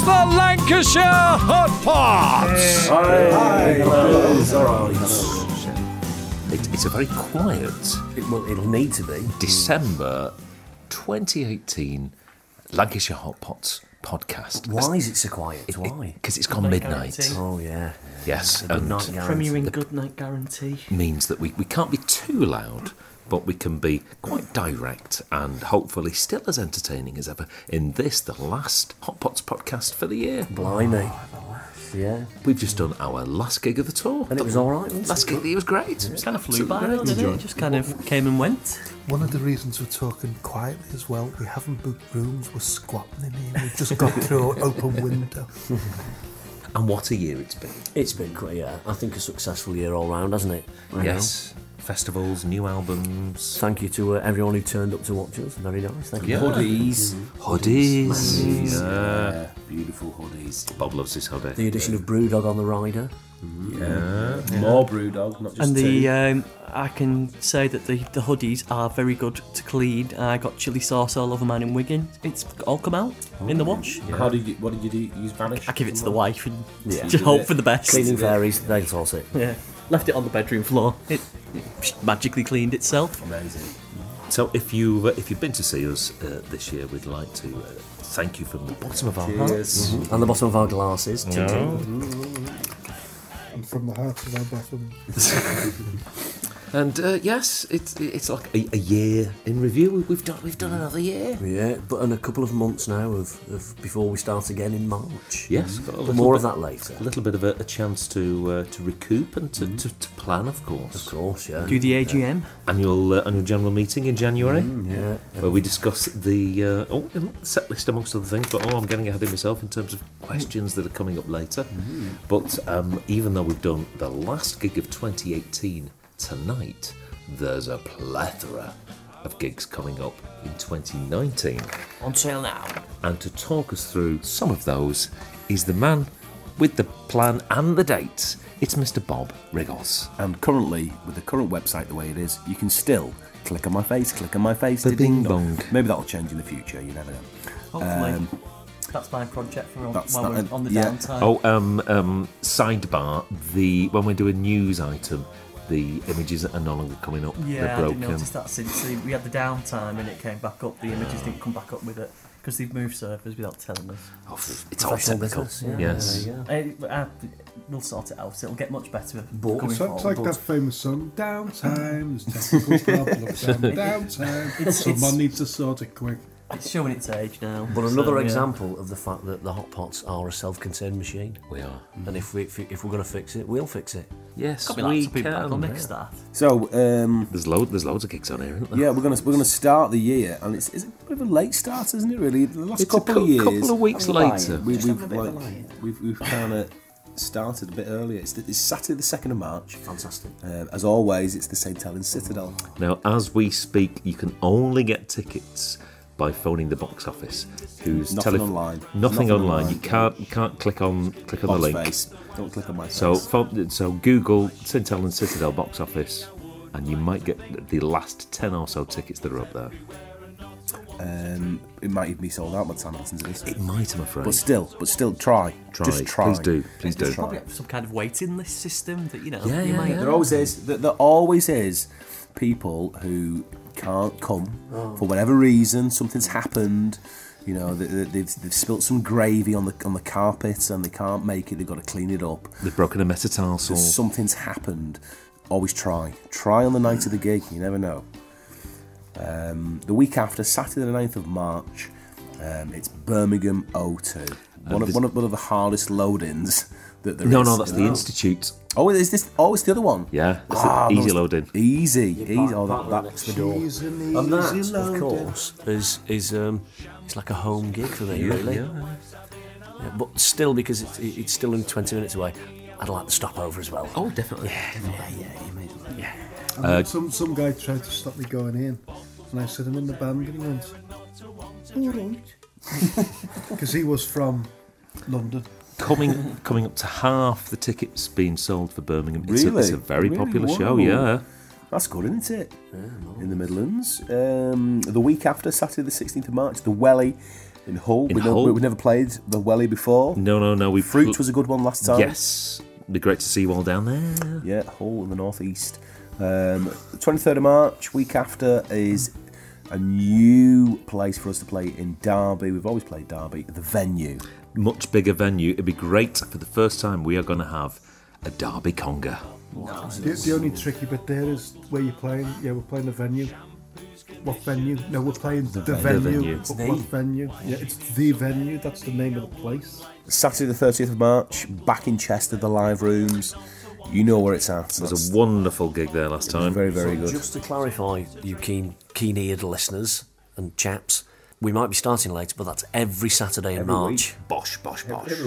the Lancashire Hotpots! It's a very quiet It'll need to be. December 2018 Lancashire Hotpots podcast. Why is it so quiet? Why? Because it's gone midnight. Guarantee. Oh, yeah. Yes, Good and night guarantee. Premiering good night guarantee. means that we can't be too loud, but we can be quite direct and hopefully still as entertaining as ever in this, the last Hotpots podcast for the year. Blimey. Yeah. We've just done our last gig of the tour. And it was all right, wasn't it? Last gig, it was great. It kind of flew by, didn't it? It just kind of came and went. One of the reasons we're talking quietly as well, we haven't booked rooms, we're squatting in here, we've just got through an open window. And what a year it's been. It's been great, yeah. I think a successful year all round, hasn't it? Yes. Festivals, new albums. Thank you to everyone who turned up to watch us. Very nice. Thank you. Yeah. Hoodies. Hoodies. Yeah. Beautiful hoodies. Bob loves his hoodie. The addition of Brewdog on the rider. Yeah. More Brewdog, not just And two. the I can say that the hoodies are very good to clean. I got chilli sauce all over mine in Wigan. It's all come out in the wash. What did you do? Use Vanish? I give it to the wife and Yeah. just hope for the best. Cleaning fairies, they'll toss it. Yeah, left it on the bedroom floor. It magically cleaned itself. Amazing. So if you've been to see us this year, we'd like to thank you from the bottom of our hearts. And the bottom of our glasses. And from the heart of our bottom. And yes, it's like a year in review. We've done another year. Yeah, but in a couple of months now of before we start again in March. Yes, got a But little more bit- of that later. A little bit of a chance to recoup and to plan, of course. Of course, yeah. Do the AGM. Annual general meeting in January, Yeah. where we discuss the set list amongst other things. But I'm getting ahead of myself in terms of questions that are coming up later. But even though we've done the last gig of 2018 tonight, there's a plethora of gigs coming up in 2019. On sale now. And to talk us through some of those is the man with the plan and the dates. It's Mr. Bob Riggles. And currently, with the current website the way it is, you can still click on my face, The ding dong. Maybe that'll change in the future, you never know. Hopefully. That's my project for that's while we're that- on the yeah. downtime. Sidebar, when we do a news item, the images are no longer coming up. Yeah, They're I broken. didn't notice that since we had the downtime and it came back up. The images didn't come back up with it because they've moved servers without telling us. Oh, it's all Professional technical. business, yeah. Yes. There you go. We'll sort it out. It'll get much better But- going It's like forward. that famous song, downtime, there's technical problems, downtime, someone needs to sort it quick. It's showing its age now. But so, another yeah. example of the fact that the Hotpots are a self-contained machine. We are. And if we're going to fix it, we'll fix it. Yes, Got me we lots of people back on can. next start. So, There's loads of gigs on here, isn't there? yeah, we're gonna start the year, and it's a bit of a late start, isn't it? Really, the last It's a couple of years, couple of weeks later. we've kind of started a bit earlier. It's Saturday the 2nd of March. Fantastic. As always, it's the St Helens Citadel. Now, as we speak, you can only get tickets by phoning the box office. Who's Nothing online. Nothing Nothing online. online. You can't click on the Box link. face. Don't click on my face. So Google St Helens Citadel box office, and you might get the last 10 or so tickets that are up there. It might even be sold out by the time I listen to this. It might, I'm afraid. But still, try. Just try. Please do. Please do. There's probably some kind of waiting list system that Yeah, you yeah, might. yeah. There always is people who can't come for whatever reason. Something's happened. You know, they've spilt some gravy on the carpet and they can't make it. They've got to clean it up. They've broken a metatarsal. Something's happened. Always try. Try on the night of the gig. You never know. The week after, Saturday the 9th of March, it's Birmingham O2. One of the hardest load-ins that there is. No, that's the Institute. Oh, is this? Oh, it's the other one. Yeah, that's easy loading. Easy. Oh, Park that next to the door. She's an And that, easy of loading. course, is it's like a home gig for me, really. Yeah. Yeah, but still, because it's still only 20 minutes away, I'd like to stop over as well. Oh, definitely. And some guy tried to stop me going in, and I said, I'm in the band, and he went, all right. Because he was from London. Coming up to half the tickets being sold for Birmingham. It's Really? a very Really? popular Whoa. show, yeah. That's good, isn't it? In the Midlands. The week after, Saturday the 16th of March, the Welly. In Hull. In Hull. We've never played the Welly before. No. Fruit was a good one last time. Yes. It'd be great to see you all down there. Yeah, Hull in the northeast. The 23rd of March, week after, is a new place for us to play in Derby. We've always played Derby. The venue. Much bigger venue. It'd be great. For the first time, we are going to have a Derby Conga. The only tricky bit there is where you're playing. Yeah, we're playing the venue. What venue? No, we're playing the venue. venue. But what venue? Yeah, it's the venue. That's the name of the place. Saturday the 30th of March, back in Chester, the live rooms. You know where it's at. It was a wonderful gig there last time. Very, very good. Just to clarify, you keen-eared listeners and chaps, we might be starting later, but that's every Saturday in March. week. Bosh.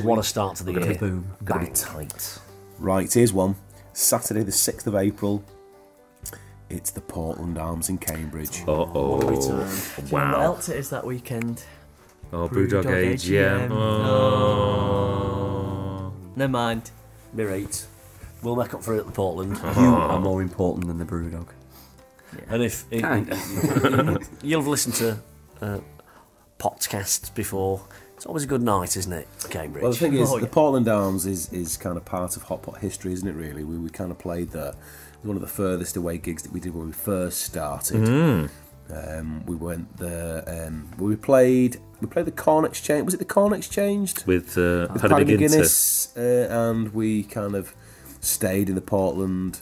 What a start to the year. Boom. Gonna be Bang. tight. Right, here's one. Saturday the 6th of April. It's the Portland Arms in Cambridge. Uh-oh. Do you know what Wow. else it is that weekend? Oh, Brewdog AGM. Oh. Never mind. We're 8. We'll make up for it at the Portland. You are more important than the Brewdog. And if you'll have listened to podcasts before, it's always a good night, isn't it, Cambridge? Well, the thing is, Oh, yeah. the Portland Arms is kind of part of Hotpot history, isn't it, really? We kind of played there. It was one of the furthest away gigs that we did when we first started. We went there. We played the Corn Exchange. Was it the Corn Exchange? With With Paddy McGuinness. McGuinness, and we kind of stayed in the Portland.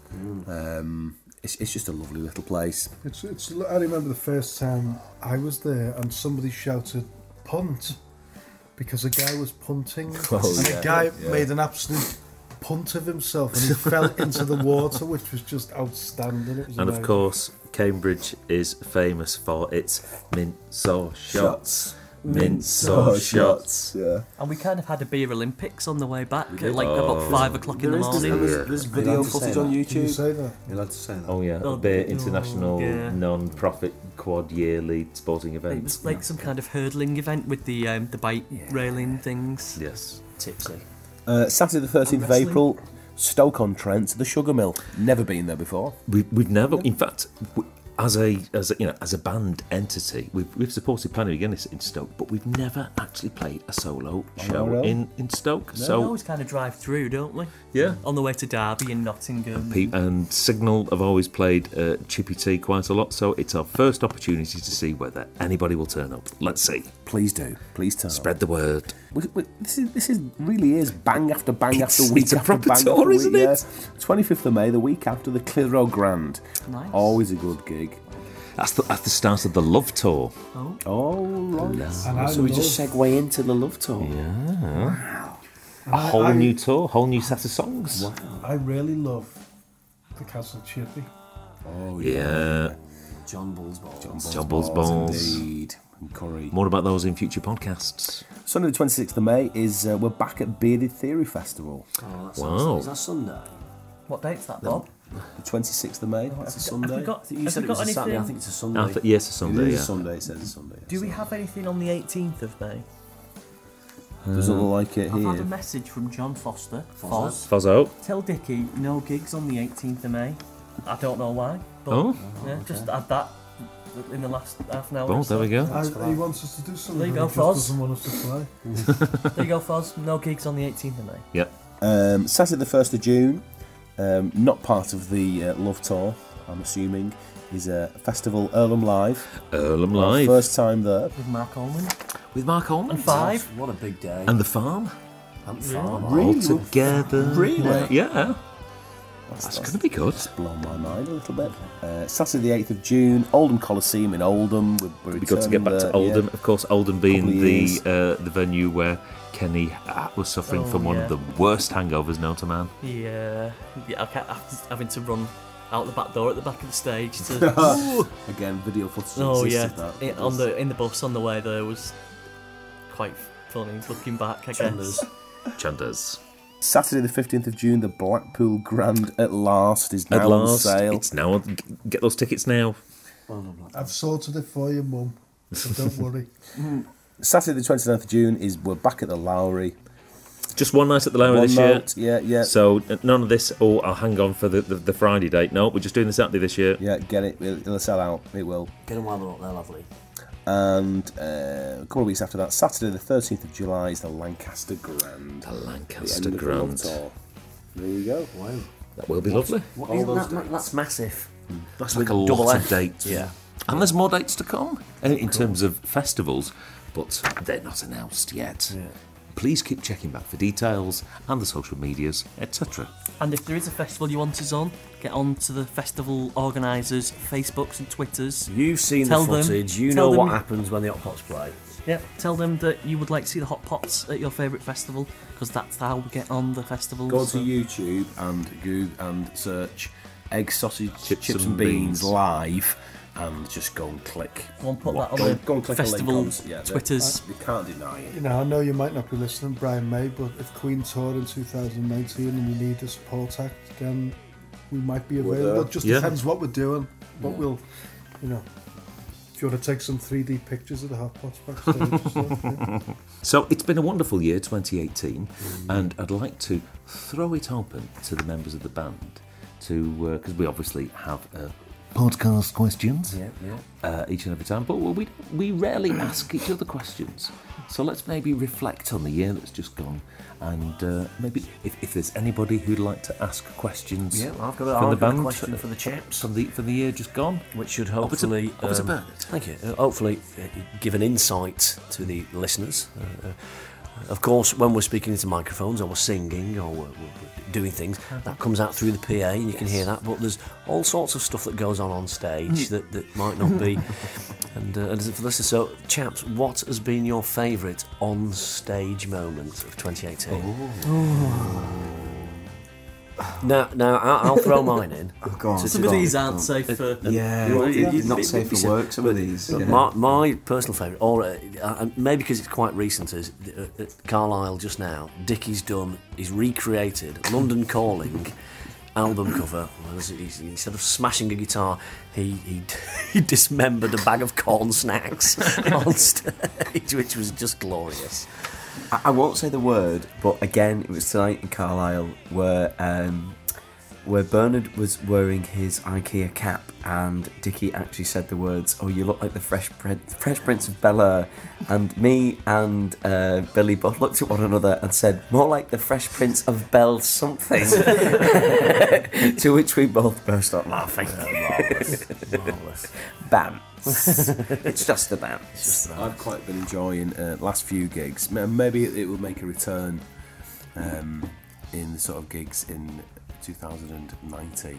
It's just a lovely little place. It's. I remember the first time I was there and somebody shouted "punt" because a guy was punting, and a guy made an absolute punt of himself, and he fell into the water, which was just outstanding. It was And of amazing. course, Cambridge is famous for its mint sauce shots. Mint sauce shots. Yeah. And we kind of had a beer Olympics on the way back at like about 5 o'clock in the morning. There's video footage on Can you YouTube. say that? You're allowed to say that. Oh yeah, Oh, the oh, international yeah. non-profit quad yearly sporting It event. was like some kind of hurdling event with the bike railing things. Yes. Tipsy. Saturday the 13th of Wrestling. April, Stoke-on-Trent, the Sugarmill. Never been there before. We've never, in fact, as a band entity, we've supported Paddy McGuinness in Stoke, but we've never actually played a solo show no. in Stoke. We So always kind of drive through, don't we? yeah. On the way to Derby and Nottingham. And Signal have always played Chippy Tea quite a lot, so it's our first opportunity to see whether anybody will turn up. Let's see. Please do. Please turn up. Spread the word. This really is bang after bang after week It's a after proper bang tour, after week, isn't yeah. it? 25th of May, the week after the Clitheroe Grand. Nice. Always a good gig. That's the start of the Love Tour. Oh, right. And I So we just love- segue into the love tour. A whole new tour, whole new set of songs. I really love the Castle Chippy. Oh, Yeah. John Bull's Balls. John Bull's Balls. Indeed. And curry. More about those in future podcasts. Sunday the 26th of May is we're back at Bearded Theory Festival. Oh, that Wow. sounds, is that Sunday? What date's that, Bob? The 26th of May. It's a Sunday. Have we got, You have said we it was got a Saturday. I anything? think it's a Sunday. Yes, a It Sunday, is yeah. a Sunday. It says a Sunday. Do we have anything on the 18th of May? Doesn't look like it I've had a here. message from John Foster. Foz. Fozzo. Tell Dickie no gigs on the 18th of May. I don't know why. But Oh. yeah, just add that in the last half an hour. Well, or so. there we go. He wants us to do something. There you but go, he just Foz. doesn't want us to play. There you go, Foz. No gigs on the 18th of May. Yeah. Saturday the 1st of June, not part of the Love Tour, I'm assuming, is a festival, Oldham Live. Earlham Our Live. First time there. With Mark Ullman. With Mark Holman. And 5. What a big day. And the farm. And farm. All together. Really? Yeah. That's going to be good. It's blown my mind a little bit. Saturday the 8th of June, Oldham Coliseum in Oldham. We're It'd be good to get back to returning Oldham. there, Of course, Oldham being Couple of the years. the venue where Kenny was suffering from one of the worst hangovers known to man. Yeah. I can't, having to run out the back door at the back of the stage to. yeah. Again, video footage Oh yeah, exists of that. in the bus on the way there was quite funny looking back. I guess. Chanders. Saturday the 15th of June, the Blackpool Grand at last is now At on last, sale. it's now. Get those tickets now. I've sorted it for you, Mum. So don't worry. Saturday the 29th of June is we're back at the Lowry. Just one night at the Lowry One this year. night, yeah. So none of this. Oh, I'll hang on for the Friday date. No, we're just doing the Saturday this year. Yeah, get it. It'll sell out. It will. Get them while they're up there, lovely. And a couple of weeks after that, Saturday the 13th of July is the Lancaster Grand. The Lancaster The end of the Grand. love tour. There you go. Wow. That will be lovely. That's massive. That's like a double lot F. of dates. Yeah. And there's more dates to come in terms of festivals, but they're not announced yet. Yeah. Please keep checking back for details and the social medias, etc. And if there is a festival you want us on, get on to the festival organisers' Facebooks and Twitters. You've seen Tell the them- footage. You tell know what them- happens when the Hotpots play. Yeah, tell them that you would like to see the Hotpots at your favourite festival, because that's how we get on the festivals. Go so- to YouTube and Google and search egg sausage chips, and and beans beans. live, and just go and click. Go and put that on Go the and click a link festival on- yeah, Twitters. You can't deny it. You know, I know you might not be listening, Brian May, but if Queen toured in 2019 and you need a support act, then we might be available. It just Yeah. depends what we're doing. But we'll, you know, if you want to take some 3D pictures of the Hotpots backstage. So, yeah. So it's been a wonderful year, 2018, and I'd like to throw it open to the members of the band to, because we obviously have podcast questions each and every time, but we rarely ask each other questions. So let's maybe reflect on the year that's just gone, and maybe if there's anybody who'd like to ask questions Yeah, I've from got the a band question for the chaps, from the year just gone, which should Over to- hopefully over to Bernard. thank you. Hopefully give an insight to the listeners. Of course, when we're speaking into microphones or we're singing or we're doing things, that comes out through the PA and you can hear that. But there's all sorts of stuff that goes on stage that might not be. And for listeners, so chaps, what has been your favourite on-stage moment of 2018? Now I'll throw mine in. Oh, go on. Some of these aren't safe for... Yeah, not safe for work, some of these. But Yeah. my personal favourite, or maybe because it's quite recent, is Carlisle just now. Dickie's done, he's recreated London Calling album cover. Instead of smashing a guitar, he dismembered a bag of corn snacks on stage, which was just glorious. I won't say the word, but again, it was tonight in Carlisle where Bernard was wearing his IKEA cap and Dickie actually said the words, "Oh, you look like the Fresh Prince of Bel-Air," and me and Billy both looked at one another and said, "More like the Fresh Prince of Bell something," to which we both burst out laughing. Marvellous. Bam. It's just a bam. I've quite been enjoying last few gigs. Maybe it will make a return in the sort of gigs in 2019.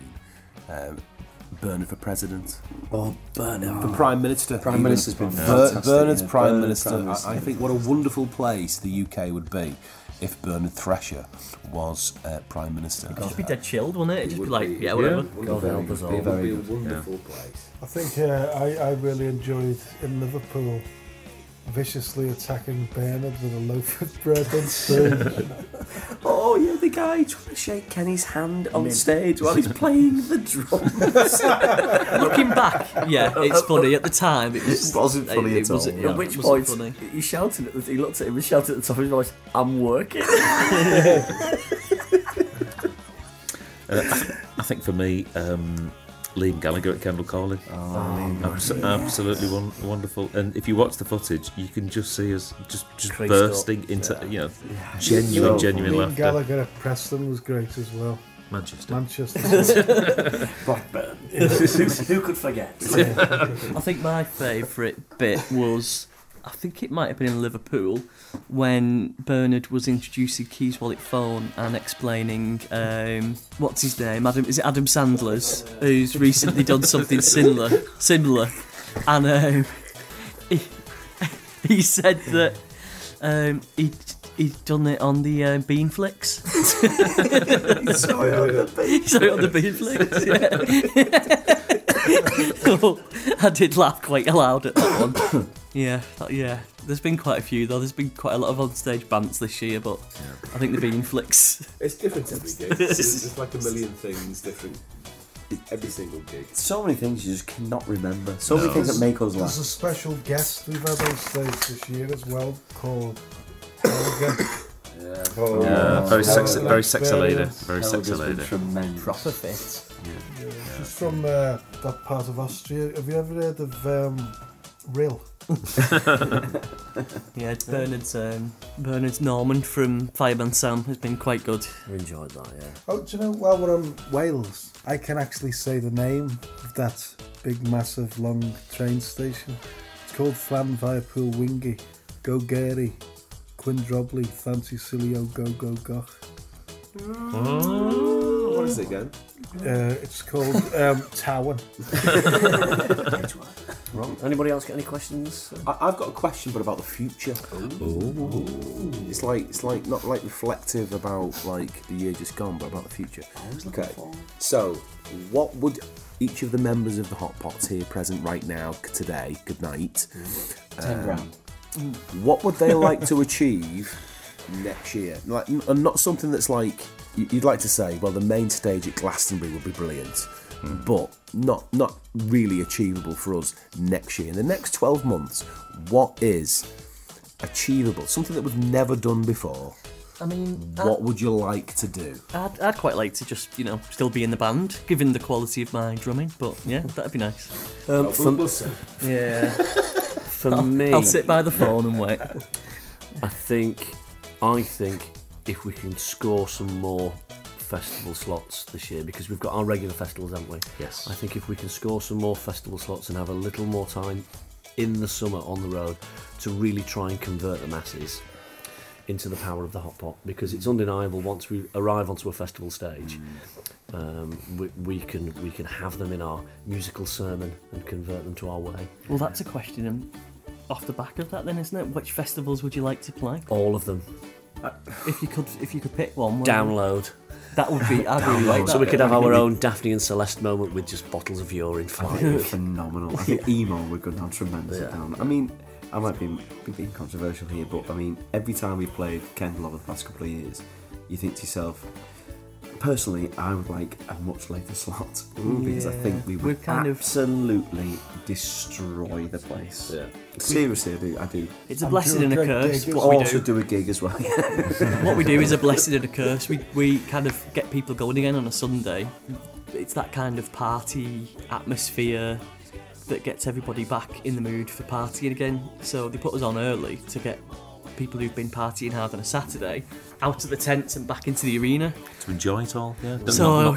Bernard for President. Oh, Bernard. For Prime Minister. Prime Minister's been fantastic. Bernard's yeah. Prime Bernard's Minister. Prime Minister. I think what a wonderful place the UK would be if Bernard Thresher was Prime Minister. It'd just be dead chilled, wouldn't it? It'd just be would like, be. yeah, whatever. God help us all. It would be a wonderful place. I think I really enjoyed in Liverpool viciously attacking Bernard with a loaf of bread on stage. Oh, yeah, the guy trying to shake Kenny's hand on stage while he's playing the drums. Looking back, yeah, it's funny. At the time, it was, It wasn't funny at all. wasn't- At yeah, which it point, wasn't funny. he shouted at he looked at him and shouted at the top of his voice, "I'm working." I think for me, Liam Gallagher at Kendal Calling. Absolutely wonderful. And if you watch the footage, you can just see us just Creased bursting up. into genuine Liam laughter. Gallagher at Preston was great as well. Manchester. Manchester. Blackburn. Who could forget? I think my favourite bit was, I think it might have been in Liverpool, when Bernard was introducing Keys Wallet Phone and explaining, what's his name? Is it Adam Sandler's, who's recently done something similar, and he said that he'd done it on the Bean Flicks. Sorry, on the beat. He said it on the Bean Flicks, yeah. Oh, I did laugh quite loud at that one. Yeah. There's been quite a few though. There's been quite a lot of on-stage bants this year, but I think the Bean Flicks. It's different every gig. There's like a million things different every single gig. So many things you just cannot remember. So many things that make us There's a laugh. special guest we've had on stage this year as well called Helga. Very sexy lady. Bernard. Very sexy lady. Tremendous. Proper fit. She's from that part of Austria. Have you ever heard of Rill? Yeah, Bernard's Norman from Fireman Sam has been quite good. I enjoyed that, yeah. Oh, do you know, while we're on Wales, I can actually say the name of that big, massive, long train station. It's called Llanfairpwll Wingy, Go Gary, Quindrobly, Fancy Silio, Go Go Goch. What is it again? It's called Tower. Wrong. Anybody else got any questions? I've got a question, but about the future. Ooh. It's like not like reflective about like the year just gone, but about the future. Okay. So, what would each of the members of the Hotpots here present right now today? Good night. 10 grand. What would they like to achieve next year? Like, and not something that's like you'd like to say. Well, the main stage at Glastonbury would be brilliant. But not really achievable for us next year. In the next 12 months, what is achievable? Something that we've never done before. I mean, What would you like to do? I'd quite like to just, still be in the band, given the quality of my drumming. But yeah, that'd be nice. We'll see. Yeah. For me, I'll sit by the phone and wait. I think if we can score some more festival slots this year, because we've got our regular festivals, haven't we? Yes. I think if we can score some more festival slots and have a little more time in the summer on the road to really try and convert the masses into the power of the hot pot, because it's undeniable once we arrive onto a festival stage, we can have them in our musical sermon and convert them to our way. Well, that's a question off the back of that, then, isn't it? Which festivals would you like to play? All of them. If you could pick one, Download. That would be. I'd really like that. So we could have our own Daphne and Celeste moment with just bottles of urine flying. Phenomenal. I think emo would go down tremendously down. I mean, I might be being controversial here, but I mean, every time we've played Kendall over the past couple of years, you think to yourself, personally, I would like a much later slot because I think we would absolutely destroy the place. Yeah. Seriously, I do. It's a blessing and a curse. But also do a gig as well. What we do is a blessing and a curse. We kind of get people going again on a Sunday. It's that kind of party atmosphere that gets everybody back in the mood for partying again. So they put us on early to get people who've been partying hard on a Saturday out of the tents and back into the arena to enjoy it all. Yeah. So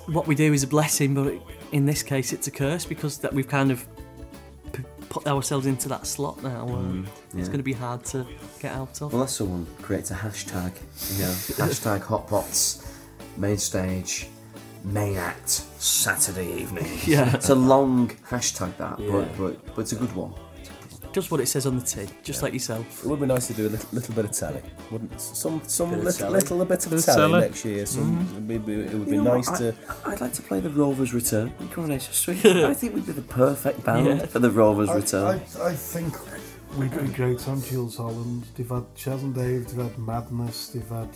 what we do is a blessing, but in this case it's a curse, because that we've kind of put ourselves into that slot now. It's going to be hard to get out of. Unless someone creates a hashtag, hashtag Hotpots, main stage, main act, Saturday evening. Yeah, it's a long hashtag that, but it's a good one. Just what it says on the tin, just like yourself. It would be nice to do a little bit of telly, wouldn't it? Some bit little bit of telly next year. It would be nice to. I'd like to play the Rovers Return in Coronation Street. I think we'd be the perfect band for the Rovers Return. I think we'd be great on Jules Holland. They've had Chaz and Dave, they've had Madness, they've had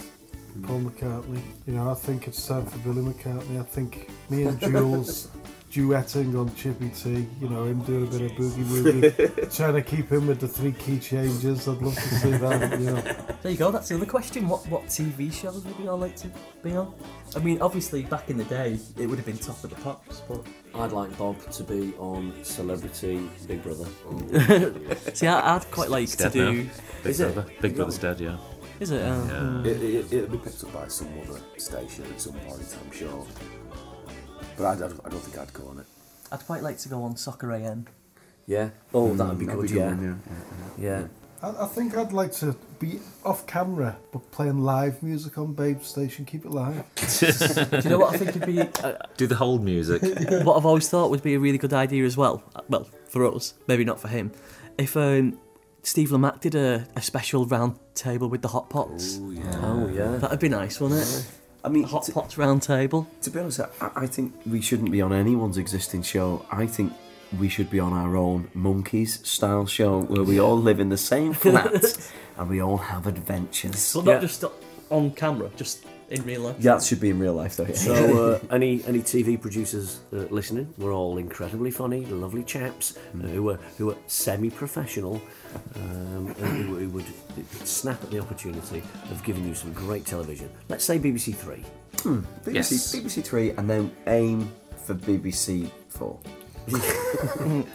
Paul McCartney. I think it's time for Billy McCartney. I think me and Jules duetting on Chippy T, him doing a bit of boogie woogie, trying to keep him with the 3 key changes. I'd love to see that. There you go, that's the other question. What TV shows would we all like to be on? I mean, obviously back in the day it would have been Top of the Pops, but I'd like Bob to be on Celebrity Big Brother. See, I'd quite like to do. Big Brother's dead, yeah. Is it? It'll be picked up by some other station at some point, I'm sure. But I don't think I'd go on it. I'd quite like to go on Soccer AM. Yeah. Oh, that'd be good. Yeah. I think I'd like to be off camera, but playing live music on Babe Station. Keep it live. Do you know what I think would be? Do the whole music. What I've always thought would be a really good idea as well. Well, for us, maybe not for him. If Steve Lamacq did a special round table with the Hotpots. Oh yeah. That'd be nice, wouldn't it? I mean, Hotpots round table. To be honest, I think we shouldn't be on anyone's existing show. I think we should be on our own Monkeys style show where we all live in the same flat and we all have adventures. But not just on camera, just in real life. Yeah, that should be in real life though. So any TV producers listening, we're all incredibly funny, lovely chaps who are semi-professional, and who would snap at the opportunity of giving you some great television. Let's say BBC 3. BBC 3, and then aim for BBC 4.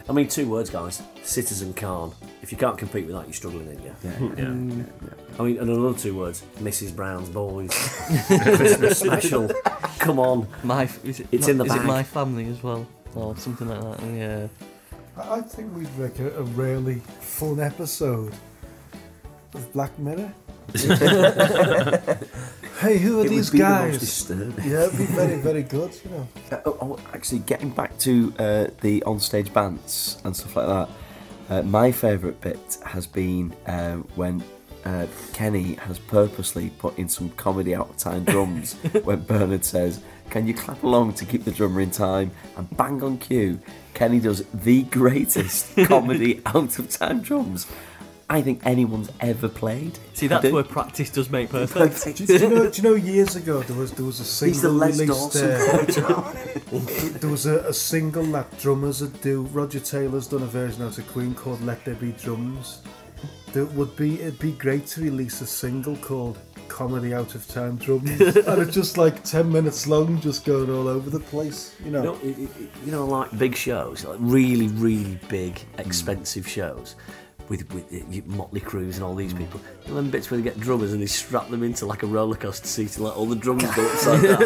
I mean, 2 words, guys. Citizen Khan. If you can't compete with that, you're struggling, ain't you? Yeah. I mean, and another 2 words. Mrs. Brown's Boys. Christmas special. Come on. It's in the bag. Is it My Family as well? Or something like that? Yeah. I think we'd make a really fun episode of Black Mirror. Hey, who are these guys? Yeah, it'd be very, very good, you know. Actually, getting back to the onstage bants and stuff like that, my favourite bit has been when Kenny has purposely put in some comedy out-of-time drums when Bernard says, "Can you clap along to keep the drummer in time?" And bang on cue, Kenny does the greatest comedy out-of-time drums I think anyone's ever played. See, that's where practice does make perfect. Do you know years ago there was a single released. There was a single that drummers would do. Roger Taylor's done a version out of Queen called "Let There Be Drums." It'd be great to release a single called "Comedy Out of Time Drums," and it's just like 10 minutes long, just going all over the place. You know, like big shows, like really, really big, expensive shows. With Motley Crue's and all these people, and then bits where they get drummers and they strap them into like a roller coaster seat and like all the drums go upside down.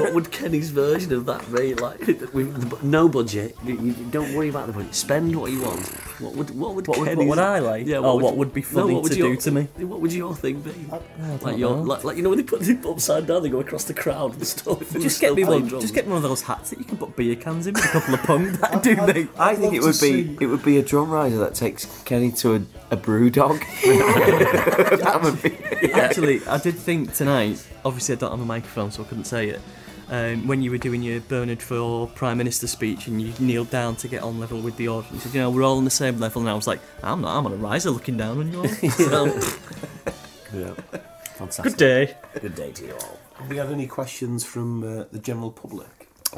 What would Kenny's version of that be? Like, with no budget, you don't worry about the budget. Spend what you want. What would I like? Yeah, what would be funny to do to me? What would your thing be? Like you know when they put it upside down, they go across the crowd and stuff. Just get me one of those hats that you can put beer cans in with a couple of pung. That do me. I think it would be a drum riser that takes Kenny to a brew dog. Actually, I did think tonight, obviously I don't have a microphone so I couldn't say it, when you were doing your Bernard for Prime Minister speech and you kneeled down to get on level with the audience, you said, we're all on the same level, and I was like, I'm not, I'm on a riser looking down on you all. Yeah. Fantastic. Good day. Good day to you all. Have we had any questions from the general public?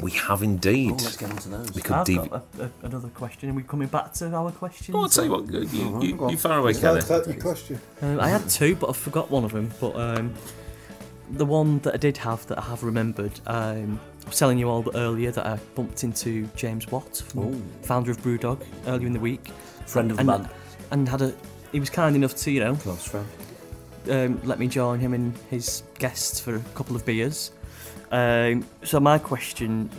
We have indeed. Let's get on to those. I've got another question. Are we coming back to our questions? I'll tell you what, you far away, Kenneth. That's your question. I had 2, but I forgot one of them. But the one that I did have that I have remembered, I was telling you all earlier that I bumped into James Watt, founder of Brewdog, earlier in the week. Friend of the band. And he was kind enough to, Close friend. let me join him and his guests for a couple of beers. So my question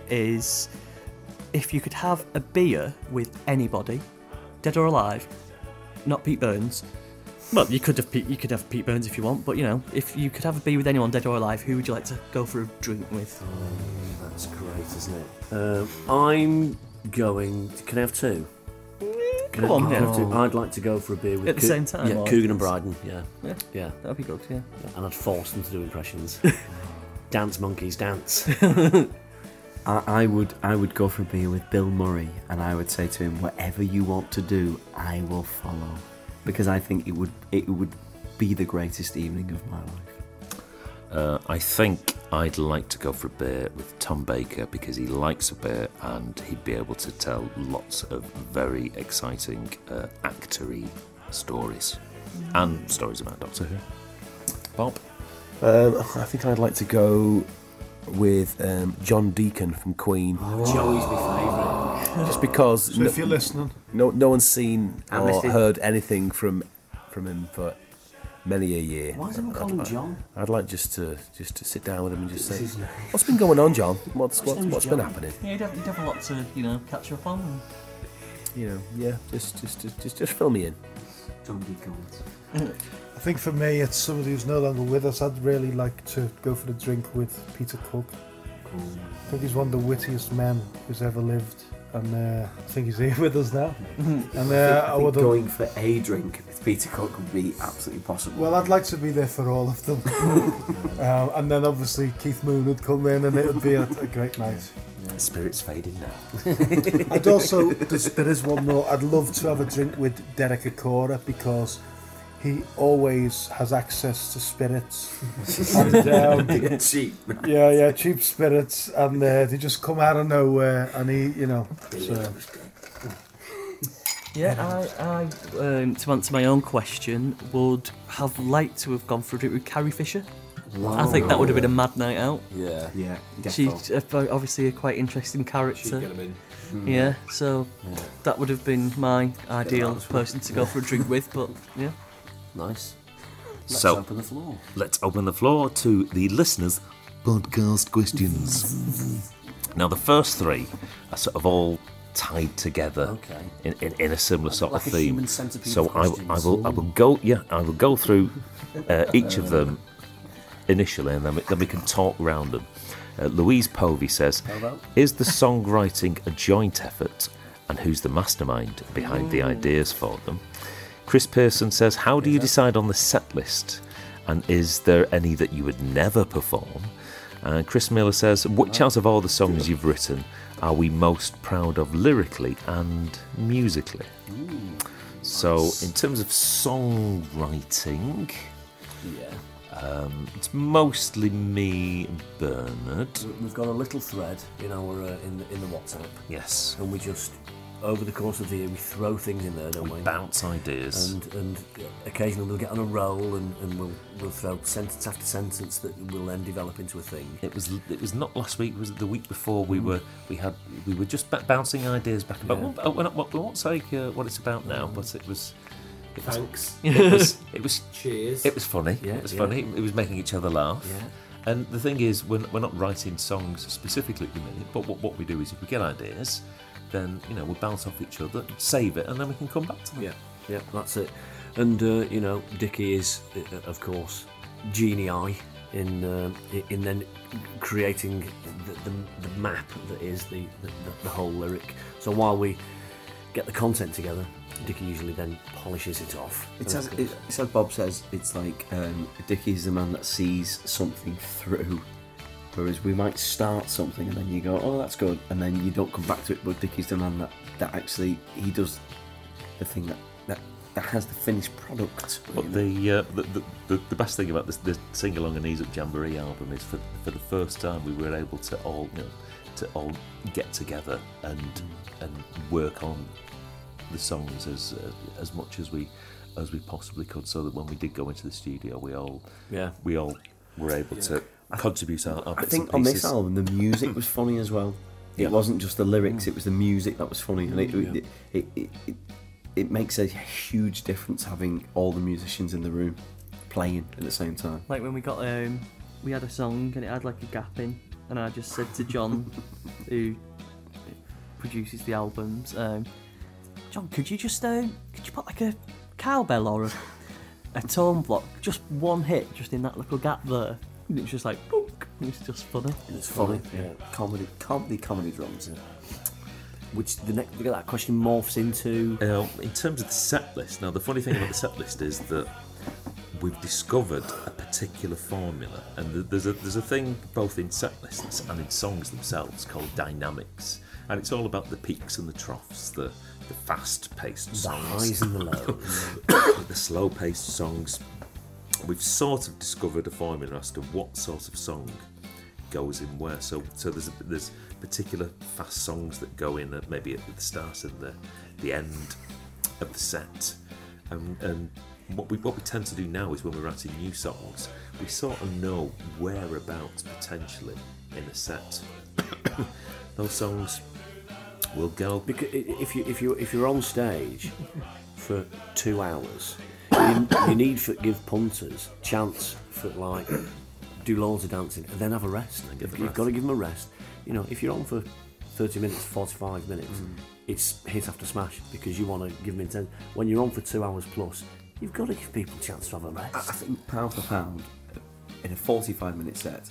is, if you could have a beer with anybody, dead or alive, not Pete Burns. Well, you could have Pete Burns if you want, but if you could have a beer with anyone, dead or alive, who would you like to go for a drink with? That's great, isn't it? I'm going. Can I have 2? Come on, I'd like to go for a beer with at the same time. Yeah, Coogan and Bryden. Yeah, that'd be good. Yeah, and I'd force them to do impressions. Dance monkeys, dance. I would go for a beer with Bill Murray, and I would say to him, whatever you want to do, I will follow, because I think it would be the greatest evening of my life. I think I'd like to go for a beer with Tom Baker because he likes a beer and he'd be able to tell lots of very exciting actory stories and stories about Doctor Who. Bob? I think I'd like to go with John Deacon from Queen. Joey's my favourite. Just because So if you're listening, no one's seen or heard anything from him for many a year. Why does everyone call him John? I'd like just to sit down with him and just say, "What's been going on, John? What's been happening?" Yeah, you'd have a lot to catch up on. Just fill me in. John Deacon. I think for me it's somebody who's no longer with us. I'd really like to go for the drink with Peter Cook. I think he's one of the wittiest men who's ever lived, and I think he's here with us now. And I think going for a drink with Peter Cook would be absolutely possible. Well, I'd like to be there for all of them. And then obviously Keith Moon would come in, and it would be a great night. Yeah. Spirit's fading now. I'd also, there is one more, I'd love to have a drink with Derek Acora because he always has access to spirits. And, cheap. Yeah, cheap spirits, and they just come out of nowhere, and he, So. Yeah, I to answer my own question, would have liked to have gone for a drink with Carrie Fisher. I think that would have been a mad night out. Yeah. Yeah, She's obviously a quite interesting character. Yeah, so that would have been my ideal person to go for a drink with, but yeah. Nice. Let's So- open the floor. Let's open the floor to the listeners' podcast questions. Now, the first three are sort of all tied together in a similar sort Like of a theme. human centipede So of I questions. will go through each of them initially, and then we can talk around them. Louise Povey says, "Is the songwriting a joint effort, and who's the mastermind behind the ideas for them?" Chris Pearson says, "How do you decide on the set list, and is there any that you would never perform?" And Chris Miller says, "Which out of all the songs you've written are we most proud of lyrically and musically?" So, in terms of songwriting, it's mostly me and Bernard. We've got a little thread in our in the WhatsApp, Yes. and we just over the course of the year we throw things in there, don't we? Bounce ideas. And occasionally we'll get on a roll and we'll throw sentence after sentence that will then develop into a thing. It was not last week. It was the week before. We were just bouncing ideas back about. We won't say what it's about now, but it was. Thanks. It was. Cheers. It was funny. Yeah, It was yeah. funny. It was making each other laugh. Yeah. And the thing is, we're not writing songs specifically at the minute. But what we do is, if we get ideas, then we'll bounce off each other, save it, and then we can come back to them. Yeah, that's it. And Dickie is, of course, genii in then creating the map that is the whole lyric. So while we get the content together, Dickie usually then polishes it off. It's as Bob says, it's like Dickie's the man that sees something through, whereas we might start something and then you go, oh, that's good, and then you don't come back to it, but Dickie's the man that actually, he does the thing that has the finished product. But the best thing about the Sing Along and Ease Up Jamboree album is for the first time we were able to all get together and work on the songs as much as we possibly could, so that when we did go into the studio, we all were able to contribute our I bits think and on pieces. this album the music was funny as well. It wasn't just the lyrics; it was the music that was funny, and it makes a huge difference having all the musicians in the room playing at the same time. Like when we got we had a song and it had like a gap in, and I just said to John, who produces the albums, John, could you put like a cowbell or a tone block, just one hit, just in that little gap there? And it's just like, boop. It's just funny. It's funny. Yeah, comedy drums. Which that question morphs into. In terms of the set list, now the funny thing about the set list is that we've discovered a particular formula, and there's a thing both in set lists and in songs themselves called dynamics, and it's all about the peaks and the troughs, the fast-paced songs, The highs and the lows. the slow-paced songs. We've sort of discovered a formula as to what sort of song goes in where. So there's particular fast songs that go in at maybe at the start and the end of the set, and what we tend to do now is when we're writing new songs, we sort of know whereabouts potentially in a set those songs will go. Because if you're on stage for 2 hours, you need to give punters chance for like do loads of dancing and then have a rest. You've got to give them a rest. If you're on for 30 minutes, 45 minutes, it's hit after smash because you want to give them intent. When you're on for 2 hours plus, you've got to give people a chance to have a rest. I think pound for pound, in a 45-minute set,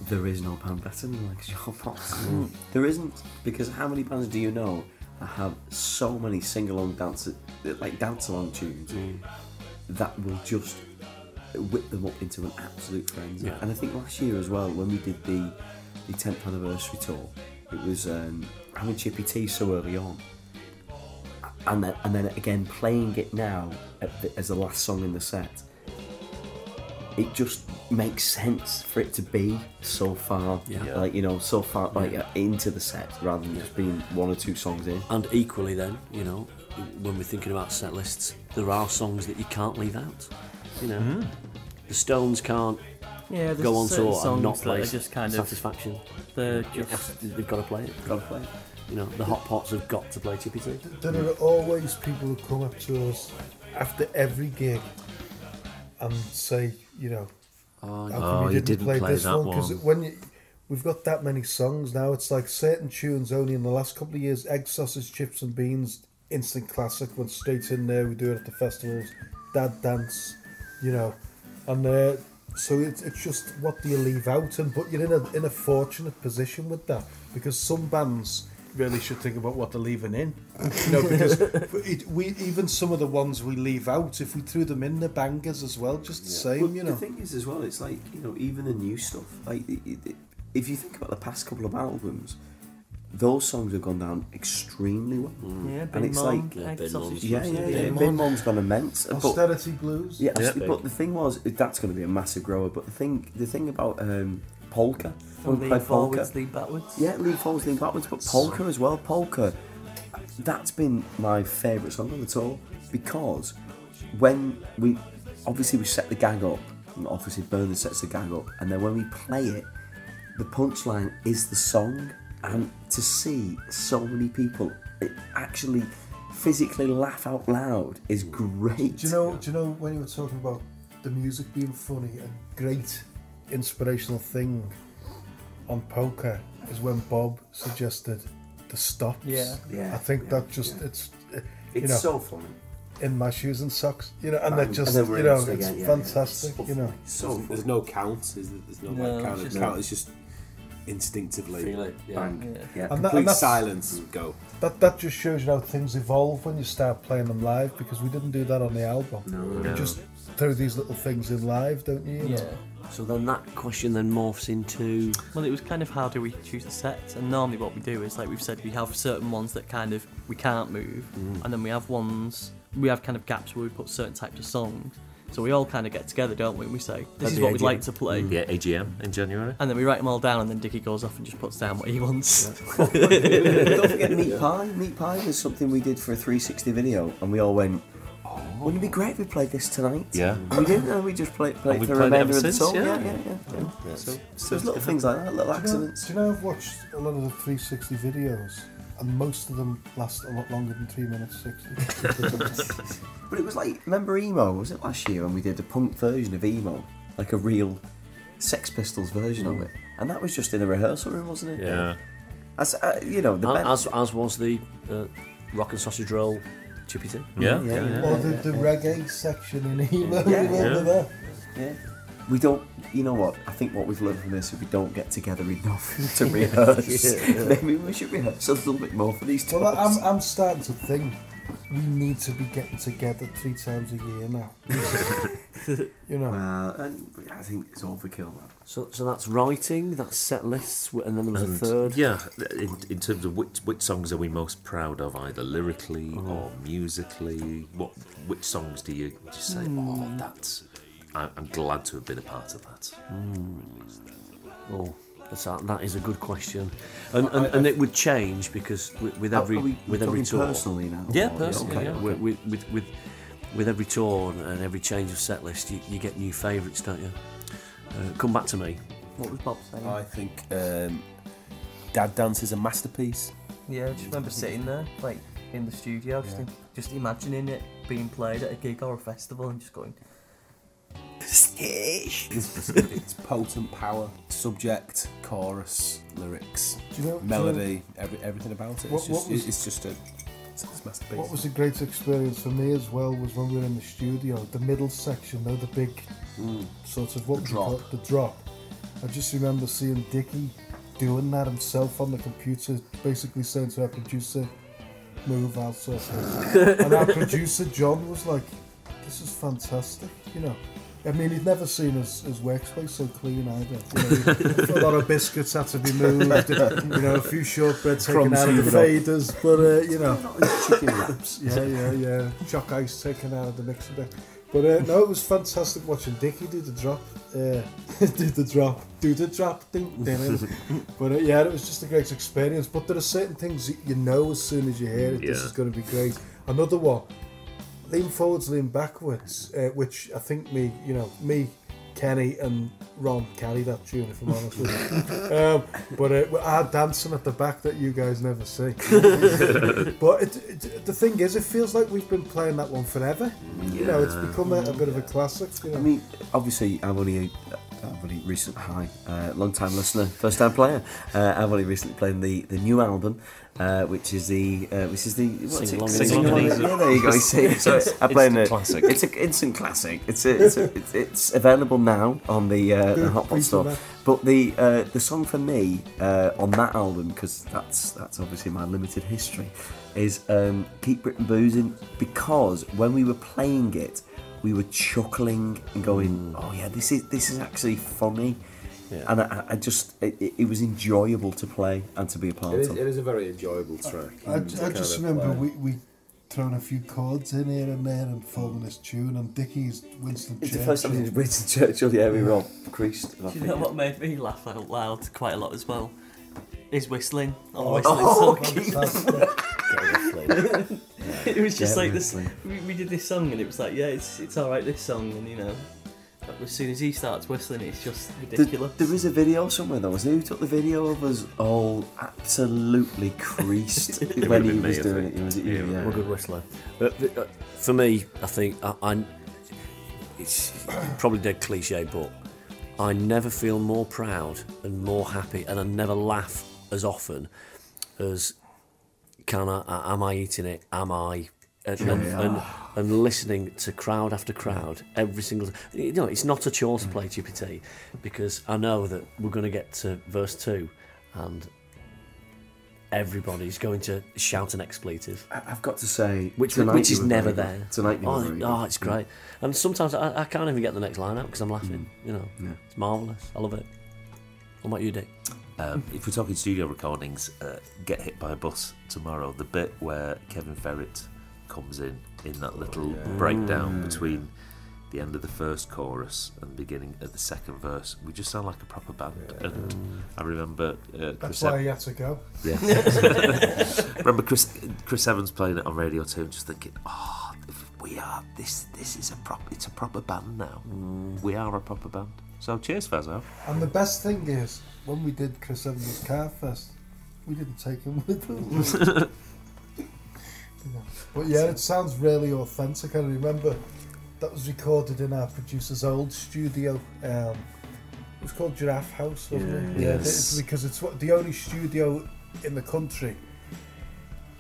there is no band better than Lancashire Hotpots. There isn't, because how many bands do you know that have so many sing-along dance-along tunes that will just whip them up into an absolute frenzy? Yeah. And I think last year as well, when we did the 10th anniversary tour, it was having Chippy Tea so early on, and then again playing it now as the last song in the set. It just makes sense for it to be so far, so far into the set rather than just being 1 or 2 songs in. And equally then, when we're thinking about set lists, there are songs that you can't leave out. The Stones can't Yeah, there's go on certain tour songs and not that play are just kind of- Satisfaction. They're just They've got to play it. Got to play it. You know, the Hotpots have got to play Chippy Tea. There are always people who come up to us after every gig and say, you know, how come you didn't play this that one? Because one. We've got that many songs now, it's like certain tunes only in the last couple of years. Egg, sausage, chips and beans, instant classic, went straight in there. We do it at the festivals. Dad Dance, you know, and so it's just what do you leave out? But you're in a fortunate position with that, because some bands really should think about what they're leaving in. You know, because we even some of the ones we leave out, if we threw them in, the bangers as well, just the same. Well, you know. The thing is as well, it's like, you know, even the new stuff. Like, if you think about the past couple of albums, those songs have gone down extremely well. Yeah, and it's like Bin Mom's gone immense. Austerity Blues. Yeah, but the thing was, that's going to be a massive grower. But the thing about polka, when we play polka, forwards, lead backwards. yeah, lead forwards, lead backwards, but polka as well. Polka, that's been my favourite song on the tour, because when we set the gag up, and obviously Bernard sets the gag up, and then when we play it, the punchline is the song. And to see so many people actually physically laugh out loud is great. Do you know when you were talking about the music being funny, a great inspirational thing on polka is when Bob suggested the stops. Yeah. I think that just it's so funny. In my shoes and socks, you know, and that just and then you know, again, it's fantastic, It's you know. So There's no count. There's no like count. it's Count. It's just instinctively Feel it, yeah. bang. Yeah. And Complete that's- silence and go. That just shows you how things evolve when you start playing them live, because we didn't do that on the album. You just throw these little things in live, don't you? Yeah. So then that question then morphs into... Well, it was kind of how do we choose the sets, and normally what we do is, like we've said, we have certain ones that kind of we can't move, and then we have kind of gaps where we put certain types of songs. So we all kind of get together, don't we? And we say, this is what we'd like to play. Yeah, AGM in January. And then we write them all down, and then Dickie goes off and just puts down what he wants. Don't forget Meat Pie. Meat Pie was something we did for a 360 video, and we all went, wouldn't it be great if we played this tonight? Yeah. And we didn't, and we just played for the played it remainder ever of the since, song. yeah. So there's little things like that, little accidents. Do you know I've watched a lot of the 360 videos, and most of them last a lot longer than 3 minutes 60. But it was like, remember Emo? Was it last year when we did a punk version of Emo, like a real Sex Pistols version of it? And that was just in a rehearsal room, wasn't it? Yeah. As you know, As was the Rock and Sausage Roll Chippy Tea. Yeah. Or the reggae section in Emo, Yeah, remember that? Yeah. We don't, you know what, I think what we've learned from this is we don't get together enough to rehearse. Maybe we should rehearse a little bit more for these tours. Well, I'm starting to think we need to be getting together 3 times a year now. You know. And I think it's overkill. So that's writing, that's set lists, and then there was a third. Yeah, in terms of which songs are we most proud of, either lyrically or musically? Which songs do you just say, that's... I'm glad to have been a part of that. Oh, that is a good question, and it would change because with every tour. Personally now. Yeah, personally. Okay. Yeah. With every tour and every change of set list, you get new favourites, don't you? Come back to me. What was Bob saying? I think Dad Dance is a masterpiece. Yeah, I just remember sitting there, like, in the studio, just imagining it being played at a gig or a festival and just going... It's potent power, subject, chorus, lyrics, melody, everything about it. It's just a masterpiece. What was a great experience for me as well was when we were in the studio, the middle section, the big sort of the drop. I just remember seeing Dickie doing that himself on the computer, basically saying to our producer, move out sort of. And our producer John was like, this is fantastic, you know. I mean, he'd never seen his workspace so clean either. You know, a lot of biscuits had to be moved, you know, a few shortbread taken out of the faders, but, you know. Chicken wraps. Yeah. Choc ice taken out of the mixer bit. But, no, it was fantastic watching Dickie do the drop. Do the drop, ding. But, yeah, it was just a great experience. But there are certain things you know as soon as you hear it, this is going to be great. Another one. Lean forwards, lean backwards, which I think me Kenny and Ron carry that tune, if I'm honest with you. But our dancing at the back that you guys never see. But the thing is, it feels like we've been playing that one forever. You know, it's become a bit of a classic. You know? I mean, obviously, I've only long time listener, first time player. I've only recently played the new album, which is the Sing Along Easy. Yeah, there you go. So I played it. Classic. It's an instant classic. It's available now on the Hotpots store. But the song for me on that album, because that's obviously my limited history, is Keep Britain Boozing, because when we were playing it, we were chuckling and going, "Oh yeah, this is actually funny," and I just it was enjoyable to play and to be a part of. It is a very enjoyable track. I just remember we thrown a few chords in here and there and forming this tune, and Dickie's Winston Churchill. It's the first time we did Winston Churchill. Yeah, we were all creased. Do you know what made me laugh out loud quite a lot as well? Is whistling on the whistling song. It was just like this. We did this song and it was like, yeah, it's all right, this song, and you know, as soon as he starts whistling, it's just ridiculous. There is a video somewhere though, wasn't there? Who took the video of us all absolutely creased when he was doing it? Was it you? Yeah. I'm a good whistler. For me, I think it's probably dead cliche, but I never feel more proud and more happy, and I never laugh as often as am I eating it? Am I? And listening to crowd after crowd every single time. You know, it's not a chore to play Chippy Tea, because I know that we're going to get to verse 2 and everybody's going to shout an expletive. I've got to say, which is never there. Tonight, it's great. And sometimes I can't even get the next line out because I'm laughing. You know, it's marvellous. I love it. What about you, Dick? If we're talking studio recordings, Get Hit by a Bus tomorrow, the bit where Kevin Ferret comes in that little breakdown between the end of the first chorus and the beginning of the second verse, we just sound like a proper band. And I remember that's why he had to go. Yeah. Remember Chris Evans playing it on Radio 2 and just thinking, we are it's a proper band now. We are a proper band. So cheers, Fazzo. And the best thing is, when we did Chris Evans' Car Fest, we didn't take him with us. But yeah, it sounds really authentic. I remember that was recorded in our producer's old studio. It was called Giraffe House, wasn't it? Yes. It's because it's the only studio in the country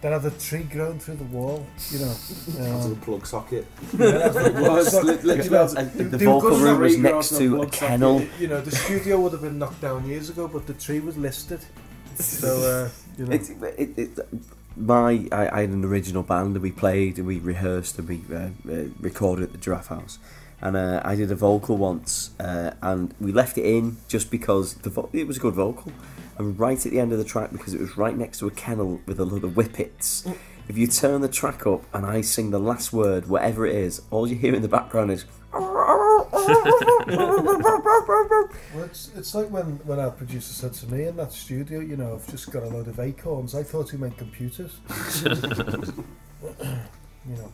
that had a tree growing through the wall, you know. Out of the plug socket. Yeah, the vocal room was next to a kennel. You know, the studio would have been knocked down years ago, but the tree was listed. So, you know. I had an original band, and we played, and we rehearsed, and we recorded at the Giraffe House. And I did a vocal once, and we left it in just because it was a good vocal. And right at the end of the track, because it was right next to a kennel with a load of whippets, if you turn the track up and I sing the last word, whatever it is, all you hear in the background is... Well, it's like when our producer said to me in that studio, you know, I've just got a load of acorns. I thought he meant computers. You know,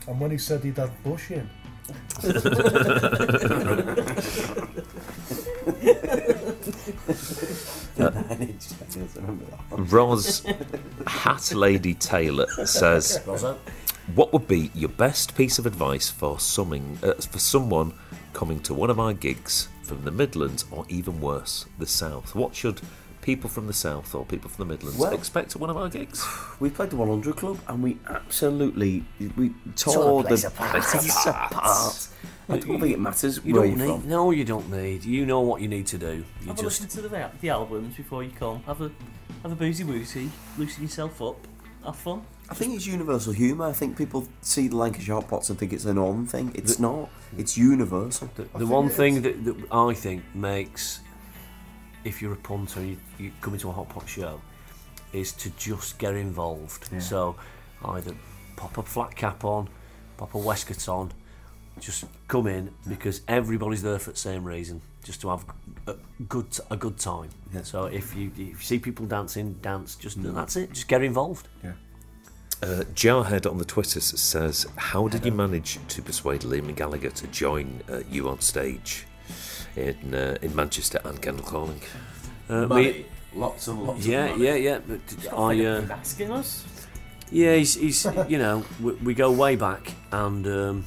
and when he said he'd had bush in. Roz Hat Lady Taylor says, what would be your best piece of advice for someone coming to one of our gigs from the Midlands, or even worse, the South? What should people from the South or people from the Midlands expect at one of our gigs? We played the 100 Club, and we tore the place apart. I don't think it matters where you're from. No, you don't need. You know what you need to do. You have just a listen to the albums before you come. Have a boozy woozy, loosen yourself up, have fun. I think it's universal humour. I think people see the Lancashire Hotpots and think it's a northern thing. It's not. It's universal. The one thing that I think makes, if you're a punter, you come into a Hotpot show, is to just get involved. Yeah. So either pop a flat cap on, pop a waistcoat on, just come in, because everybody's there for the same reason, just to have a good time. Yeah. So if you see people dancing, dance. Just that's it. Just get involved. Yeah. Jarhead on the Twitter says, how did you manage to persuade Liam Gallagher to join you on stage? in Manchester and Kendal Calling. Lots and lots. Yeah. But asking us. Yeah, he's you know, we go way back, and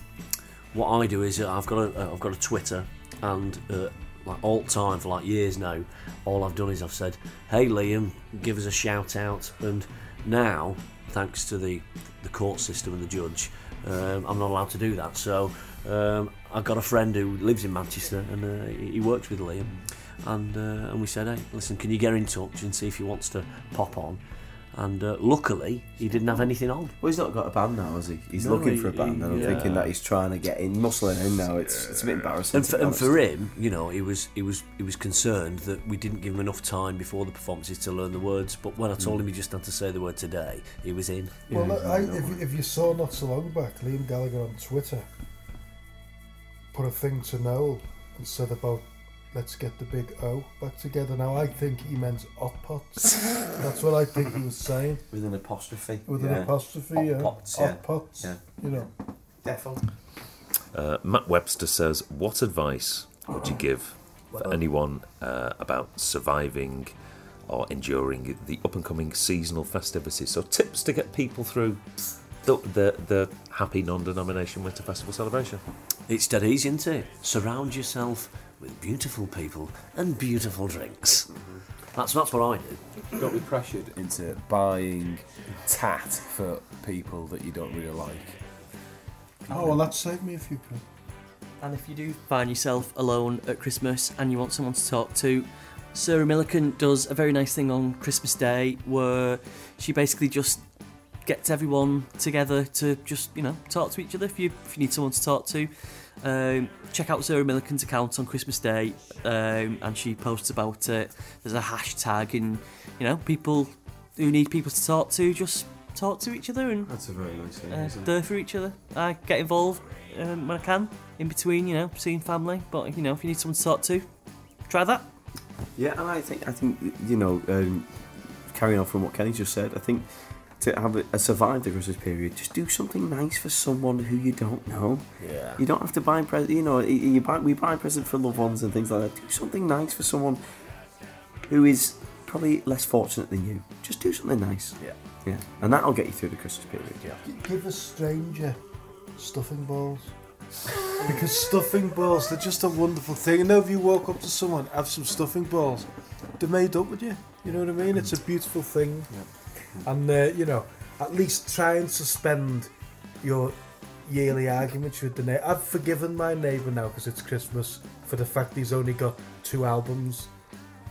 what I do is I've got a Twitter, and like all the time for like years now, all I've done is I've said, "Hey Liam, give us a shout out," and now, thanks to the court system and the judge, I'm not allowed to do that. So I've got a friend who lives in Manchester, and he works with Liam, and we said, "Hey, listen, can you get in touch and see if he wants to pop on?" And luckily, he didn't have anything on. Well, he's not got a band now, has he? He's looking for a band, and I'm thinking that he's trying to get in, muscling in now. It's a bit embarrassing. And for him, you know, he was concerned that we didn't give him enough time before the performances to learn the words. But when I told him he just had to say the word today, he was in. Well, if you saw not so long back, Liam Gallagher on Twitter put a thing to Noel and said about, "Let's get the big O back together." Now, I think he meant Hotpots. That's what I think he was saying. With an apostrophe. With an apostrophe, Hotpots, yeah. Hotpots, you know. Definitely. Matt Webster says, what advice would you give for anyone about surviving or enduring the up-and-coming seasonal festivities? So tips to get people through the happy non-denomination Winter Festival celebration. It's dead easy, isn't it? Surround yourself with beautiful people and beautiful drinks. That's what I do. Don't be pressured into buying tat for people that you don't really like. Oh, well, that saved me a few quid. And if you do find yourself alone at Christmas and you want someone to talk to, Sarah Millican does a very nice thing on Christmas Day where she basically just gets everyone together to just, you know, talk to each other. If you need someone to talk to, check out Sarah Millican's account on Christmas Day, and she posts about it. There's a hashtag, and you know, people who need people to talk to just talk to each other and That's a very nice thing, isn't it? there for each other. I get involved when I can, in between, you know, seeing family. But you know, if you need someone to talk to, try that. Yeah, and I think you know, carrying on from what Kenny just said, I think to have survive the Christmas period, just do something nice for someone who you don't know. Yeah. You don't have to buy presents. You know, we buy presents for loved ones and things like that. Do something nice for someone who is probably less fortunate than you. Just do something nice. Yeah, and that'll get you through the Christmas period. Yeah. Give a stranger stuffing balls. Because stuffing balls, they're just a wonderful thing. You know, if you walk up to someone, have some stuffing balls, they're made up with you. You know what I mean? It's a beautiful thing. Yeah. And, you know, at least try and suspend your yearly arguments with the neighbour. I've forgiven my neighbour now because it's Christmas for the fact he's only got 2 albums.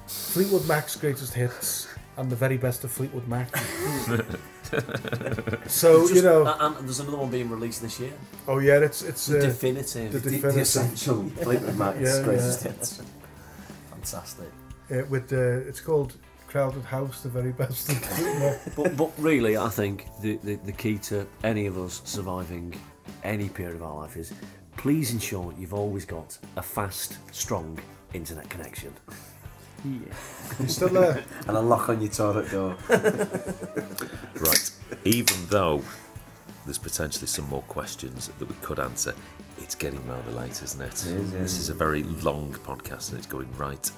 Fleetwood Mac's greatest hits and the very best of Fleetwood Mac. So, you know... And there's another one being released this year. Oh, yeah, it's the definitive. The essential Fleetwood Mac's greatest hits. Fantastic. It's called Crowded House, the very best of Fleetwood Mac. But really, I think the key to any of us surviving any period of our life is please ensure you've always got a fast, strong internet connection. Yeah. You're still there. And a lock on your toilet door. Right, even though there's potentially some more questions that we could answer, it's getting rather late, isn't it? This is a very long podcast and it's going right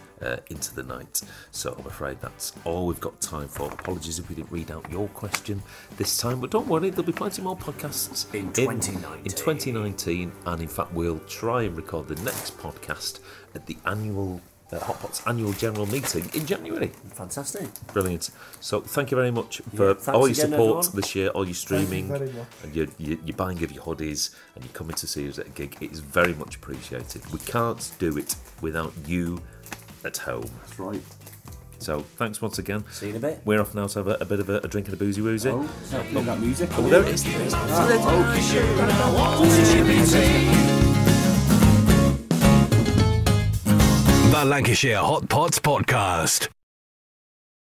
into the night. So I'm afraid that's all we've got time for. Apologies if we didn't read out your question this time, but don't worry, there'll be plenty more podcasts in 2019. In 2019, and in fact we'll try and record the next podcast at the annual Hotpots annual general meeting in January. Fantastic. Brilliant. So thank you very much for all your support everyone. this year, all your streaming, Thank you very much. and your buying of your hoodies, and you coming to see us at a gig. It is very much appreciated. We can't do it without you at home. That's right. So thanks once again. See you in a bit. We're off now to have a bit of a drink and a boozy woozy. Oh, that music. Oh, there it is. The Lancashire Hotpots Podcast.